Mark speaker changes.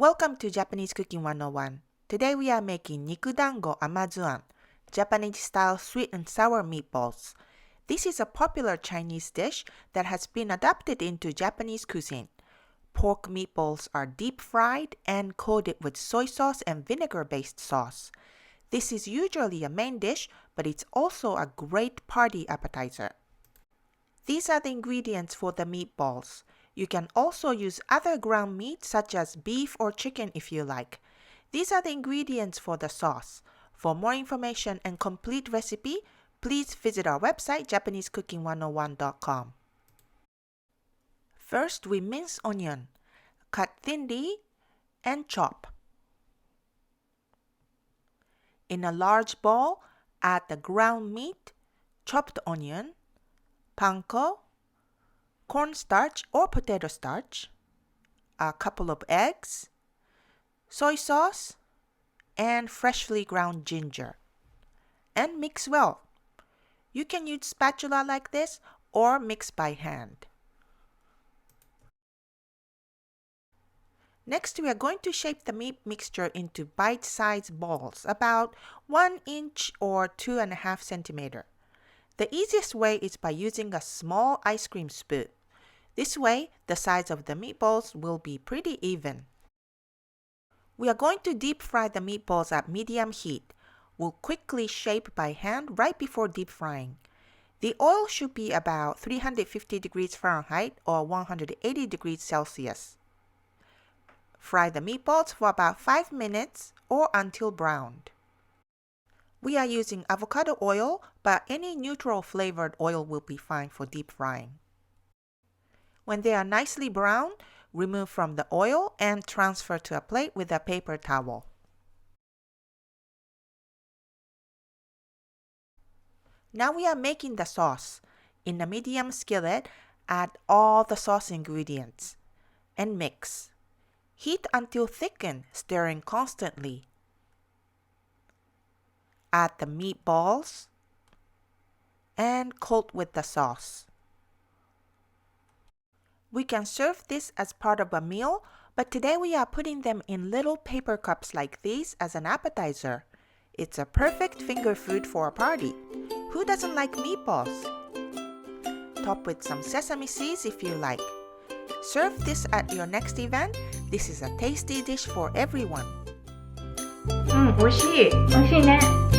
Speaker 1: Welcome to Japanese Cooking 101. Today we are making Nikudango Amazuan, Japanese-style sweet and sour meatballs. This is a popular Chinese dish that has been adapted into Japanese cuisine. Pork meatballs are deep-fried and coated with soy sauce and vinegar-based sauce. This is usually a main dish, but it's also a great party appetizer. These are the ingredients for the meatballs. You can also use other ground meat such as beef or chicken if you like. These are the ingredients for the sauce. For more information and complete recipe, please visit our website japanesecooking101.com. First, we mince onion, cut thinly, and chop. In a large bowl, add the ground meat, chopped onion, panko, cornstarch or potato starch, a couple of eggs, soy sauce, and freshly ground ginger. And mix well. You can use spatula like this or mix by hand. Next, we are going to shape the meat mixture into bite-sized balls, about 1 inch or 2.5 centimeters. The easiest way is by using a small ice cream spoon. This way, the size of the meatballs will be pretty even. We are going to deep fry the meatballs at medium heat. We'll quickly shape by hand right before deep frying. The oil should be about 350 degrees Fahrenheit or 180 degrees Celsius. Fry the meatballs for about 5 minutes or until browned. We are using avocado oil, but any neutral flavored oil will be fine for deep frying. When they are nicely brown, remove from the oil and transfer to a plate with a paper towel. Now we are making the sauce. In a medium skillet, add all the sauce ingredients and mix. Heat until thickened, stirring constantly. Add the meatballs and coat with the sauce. We can serve this as part of a meal, but today we are putting them in little paper cups like these as an appetizer. It's a perfect finger food for a party. Who doesn't like meatballs? Top with some sesame seeds if you like. Serve this at your next event. This is a tasty dish for everyone.
Speaker 2: 美味しい。美味しいね。